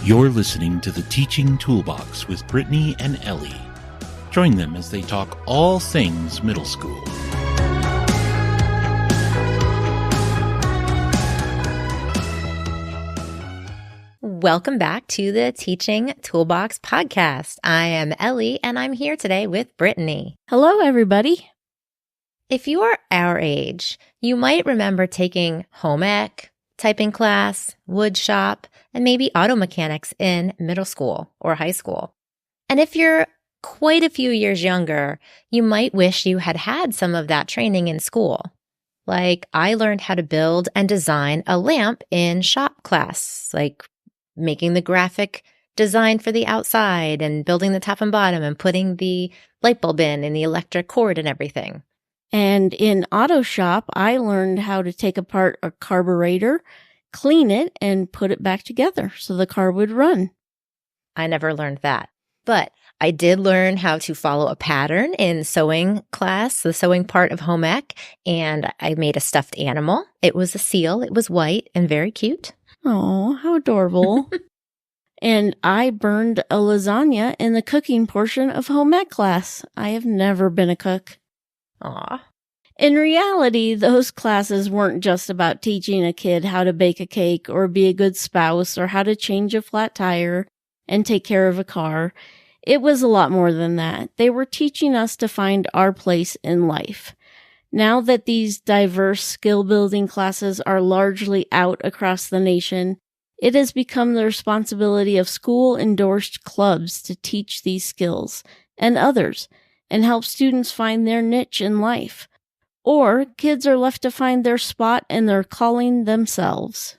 You're listening to the Teaching Toolbox with Brittany and Ellie. Join them as they talk all things middle school. Welcome back to the Teaching Toolbox podcast. I am Ellie, and I'm here today with Brittany. Hello, everybody. If you're our age, you might remember taking home ec, typing class, wood shop, and maybe auto mechanics in middle school or high school. And if you're quite a few years younger, you might wish you had had some of that training in school. Like I learned how to build and design a lamp in shop class, like making the graphic design for the outside and building the top and bottom and putting the light bulb in and the electric cord and everything. And in auto shop, I learned how to take apart a carburetor, clean it, and put it back together so the car would run. I never learned that, but I did learn how to follow a pattern in sewing class, the sewing part of home ec, and I made a stuffed animal. It was a seal. It was white and very cute. Oh, how adorable. And I burned a lasagna in the cooking portion of home ec class. I have never been a cook. Aw. In reality, those classes weren't just about teaching a kid how to bake a cake or be a good spouse or how to change a flat tire and take care of a car. It was a lot more than that. They were teaching us to find our place in life. Now that these diverse skill-building classes are largely out across the nation, it has become the responsibility of school-endorsed clubs to teach these skills and others and help students find their niche in life. Or kids are left to find their spot and their calling themselves.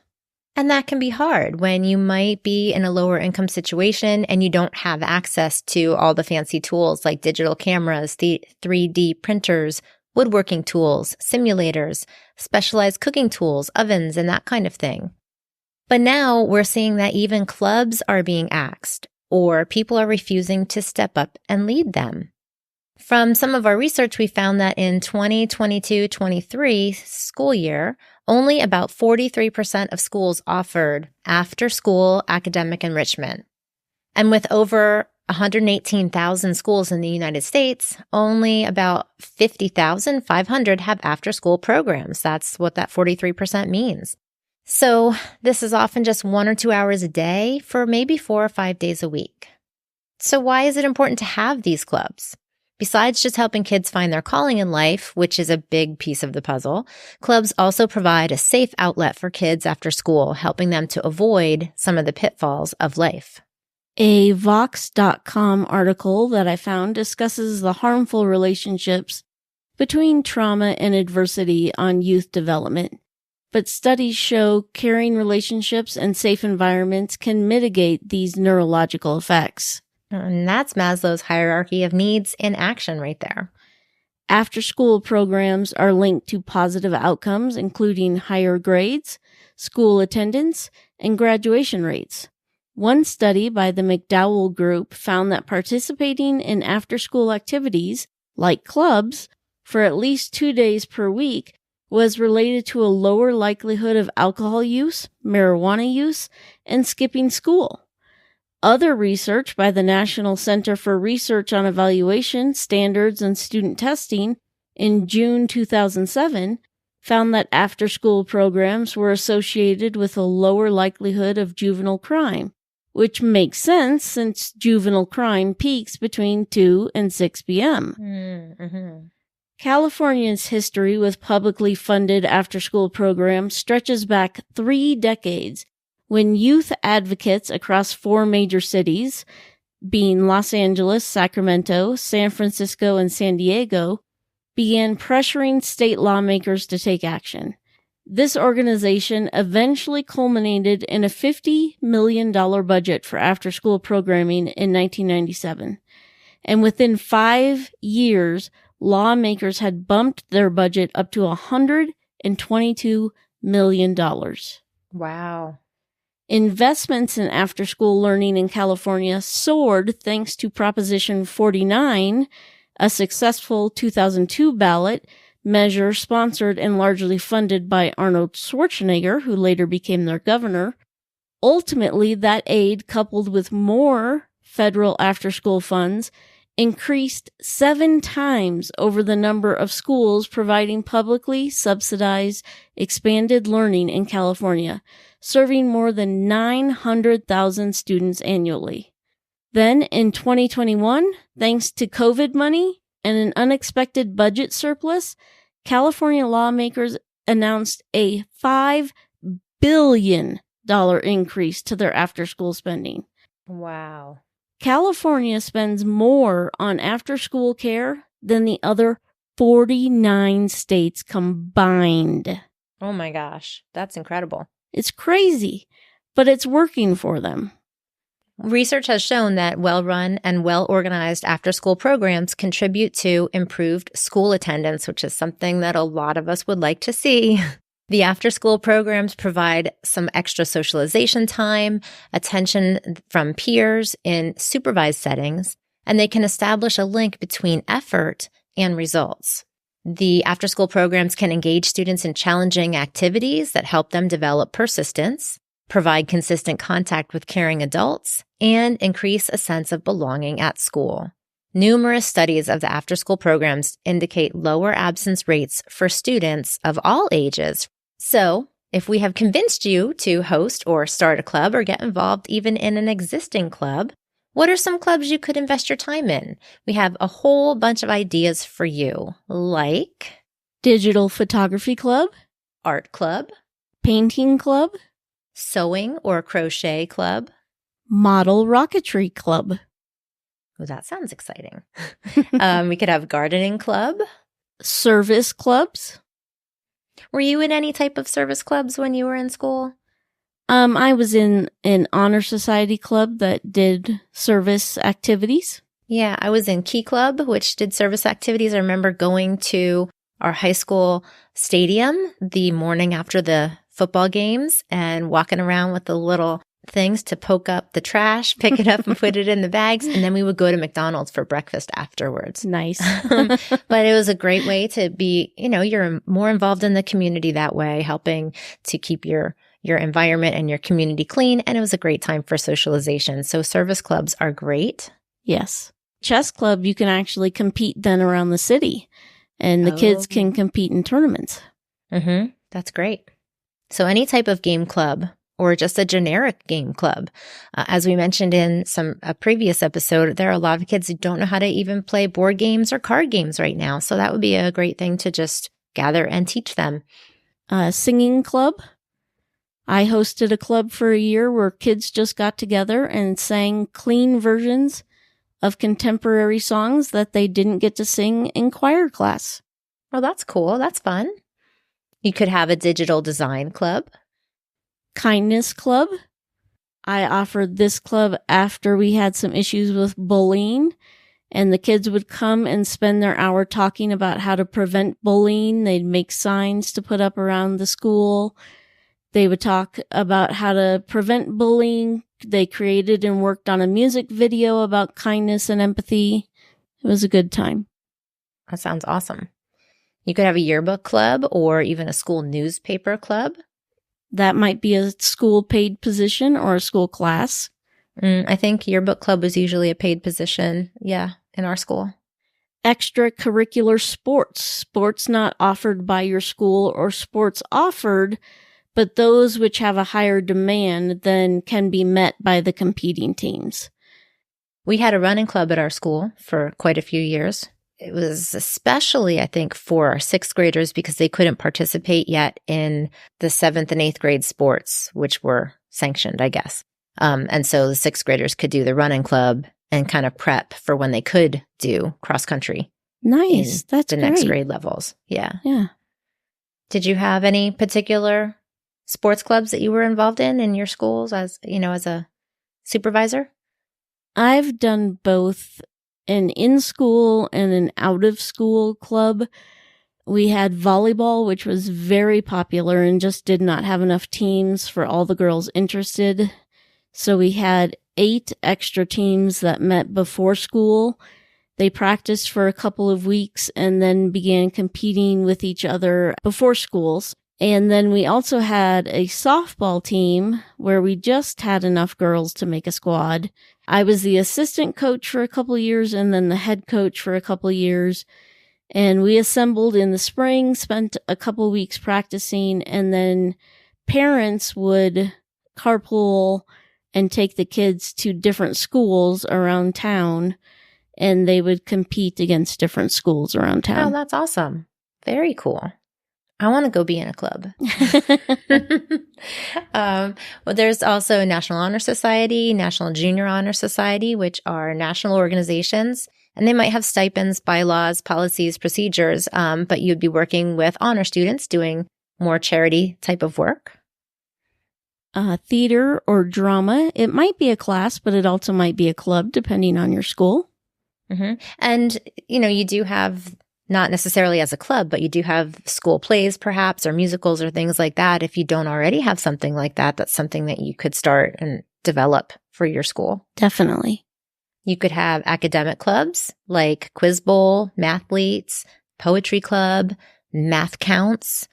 And that can be hard when you might be in a lower income situation and you don't have access to all the fancy tools like digital cameras, the 3D printers, woodworking tools, simulators, specialized cooking tools, ovens, and that kind of thing. But now we're seeing that even clubs are being axed, or people are refusing to step up and lead them. From some of our research, we found that in 2022-23 school year, only about 43% of schools offered after-school academic enrichment. And with over 118,000 schools in the United States, only about 50,500 have after-school programs. That's what that 43% means. So this is often just 1 or 2 hours a day for maybe 4 or 5 days a week. So why is it important to have these clubs? Besides just helping kids find their calling in life, which is a big piece of the puzzle, clubs also provide a safe outlet for kids after school, helping them to avoid some of the pitfalls of life. A Vox.com article that I found discusses the harmful relationships between trauma and adversity on youth development. But studies show caring relationships and safe environments can mitigate these neurological effects. And that's Maslow's hierarchy of needs in action right there. After-school programs are linked to positive outcomes, including higher grades, school attendance, and graduation rates. One study by the McDowell Group found that participating in after-school activities, like clubs, for at least 2 days per week was related to a lower likelihood of alcohol use, marijuana use, and skipping school. Other research by the National Center for Research on Evaluation, Standards, and Student Testing in June 2007 found that after-school programs were associated with a lower likelihood of juvenile crime, which makes sense since juvenile crime peaks between 2 and 6 p.m. Mm-hmm. California's history with publicly funded after-school programs stretches back 3 decades when youth advocates across 4 major cities, being Los Angeles, Sacramento, San Francisco, and San Diego, began pressuring state lawmakers to take action. This organization eventually culminated in a $50 million budget for after-school programming in 1997. And within 5 years, lawmakers had bumped their budget up to $122 million. Wow. Investments in after-school learning in California soared thanks to Proposition 49, a successful 2002 ballot measure sponsored and largely funded by Arnold Schwarzenegger, who later became their governor. Ultimately, that aid, coupled with more federal after-school funds, increased 7 times over the number of schools providing publicly subsidized expanded learning in California, serving more than 900,000 students annually. Then, in 2021, thanks to COVID money and an unexpected budget surplus, California lawmakers announced a $5 billion increase to their after-school spending. Wow. California spends more on after-school care than the other 49 states combined. Oh my gosh, that's incredible. It's crazy, but it's working for them. Research has shown that well-run and well-organized after-school programs contribute to improved school attendance, which is something that a lot of us would like to see. The after-school programs provide some extra socialization time, attention from peers in supervised settings, and they can establish a link between effort and results. The after-school programs can engage students in challenging activities that help them develop persistence, provide consistent contact with caring adults, and increase a sense of belonging at school. Numerous studies of the after-school programs indicate lower absence rates for students of all ages. So, if we have convinced you to host or start a club or get involved even in an existing club, what are some clubs you could invest your time in? We have a whole bunch of ideas for you, like Digital photography club, art club, painting club, sewing or crochet club. model rocketry club. Oh, that sounds exciting. We could have gardening club. Service clubs. Were you in any type of service clubs when you were in school? I was in an honor society club that did service activities. Yeah, I was in Key Club, which did service activities. I remember going to our high school stadium the morning after the football games and walking around with the little things to poke up the trash, pick it up and put it in the bags. And then we would go to McDonald's for breakfast afterwards. Nice. But it was a great way to be, you're more involved in the community that way, helping to keep your environment and your community clean. And it was a great time for socialization. So service clubs are great. Yes. Chess club, you can actually compete then around the city and the kids can compete in tournaments. Mm-hmm. That's great. So any type of game club or just a generic game club. As we mentioned in a previous episode, there are a lot of kids who don't know how to even play board games or card games right now. So that would be a great thing to just gather and teach them. Singing club. I hosted a club for a year where kids just got together and sang clean versions of contemporary songs that they didn't get to sing in choir class. Well, that's cool. That's fun. You could have a digital design club. Kindness club. I offered this club after we had some issues with bullying, and the kids would come and spend their hour talking about how to prevent bullying. They'd make signs to put up around the school. They would talk about how to prevent bullying. They created and worked on a music video about kindness and empathy. It was a good time. That sounds awesome. You could have a yearbook club or even a school newspaper club. That might be a school paid position or a school class. I think yearbook club was usually a paid position, in our school. Extracurricular sports. Sports not offered by your school or sports offered, but those which have a higher demand than can be met by the competing teams. We had a running club at our school for quite a few years. It was especially, I think, for our 6th graders because they couldn't participate yet in the 7th and 8th grade sports, which were sanctioned, I guess. And so the 6th graders could do the running club and kind of prep for when they could do cross country. Nice. That's the great. Next grade levels. Yeah. Yeah. Did you have any particular sports clubs that you were involved in your schools as a supervisor? I've done both an in-school and an out-of-school club. We had volleyball, which was very popular and just did not have enough teams for all the girls interested. So we had 8 extra teams that met before school. They practiced for a couple of weeks and then began competing with each other before schools. And then we also had a softball team where we just had enough girls to make a squad. I was the assistant coach for a couple of years and then the head coach for a couple of years. And we assembled in the spring, spent a couple weeks practicing, and then parents would carpool and take the kids to different schools around town, and they would compete against different schools around town. Oh, that's awesome. Very cool. I want to go be in a club. Well, there's also National Honor Society, National Junior Honor Society, which are national organizations, and they might have stipends, bylaws, policies, procedures, but you'd be working with honor students doing more charity type of work. Theater or drama. It might be a class, but it also might be a club, depending on your school. Mm-hmm. And, you do have, not necessarily as a club, but you do have school plays perhaps, or musicals or things like that. If you don't already have something like that, that's something that you could start and develop for your school. Definitely. You could have academic clubs like Quiz Bowl, Mathletes, Poetry Club, Math Counts,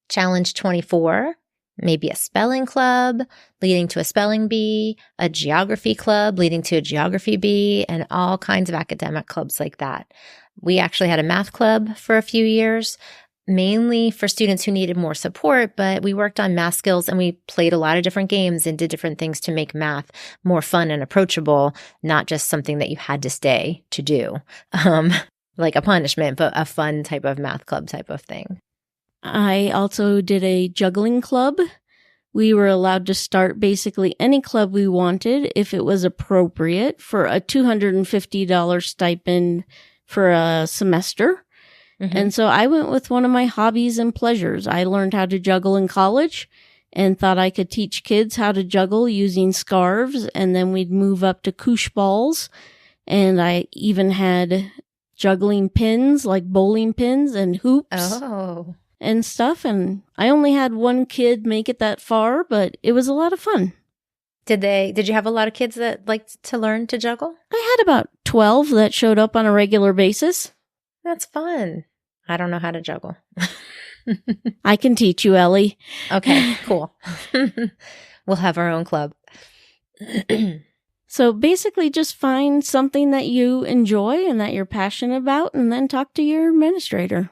Challenge 24, maybe a spelling club leading to a spelling bee, a geography club leading to a geography bee, and all kinds of academic clubs like that. We actually had a math club for a few years, mainly for students who needed more support, but we worked on math skills and we played a lot of different games and did different things to make math more fun and approachable, not just something that you had to stay to do, like a punishment, but a fun type of math club type of thing. I also did a juggling club. We were allowed to start basically any club we wanted if it was appropriate for a $250 stipend for a semester. Mm-hmm. And so I went with one of my hobbies and pleasures. I learned how to juggle in college and thought I could teach kids how to juggle using scarves. And then we'd move up to koosh balls. And I even had juggling pins, like bowling pins and hoops. And stuff. And I only had one kid make it that far, but it was a lot of fun. Did you have a lot of kids that liked to learn to juggle? I had about 12 that showed up on a regular basis. That's fun. I don't know how to juggle. I can teach you, Ellie. Okay, cool. We'll have our own club. So basically just find something that you enjoy and that you're passionate about, and then talk to your administrator.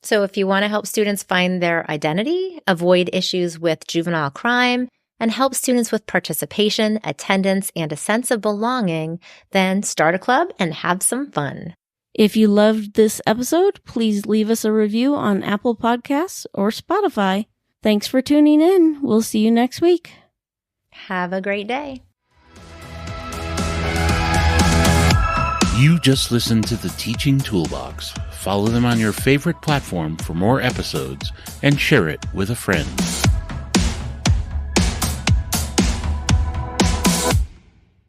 So if you want to help students find their identity, avoid issues with juvenile crime, and help students with participation, attendance, and a sense of belonging, then start a club and have some fun. If you loved this episode, please leave us a review on Apple Podcasts or Spotify. Thanks for tuning in. We'll see you next week. Have a great day. You just listened to the Teaching Toolbox. Follow them on your favorite platform for more episodes and share it with a friend.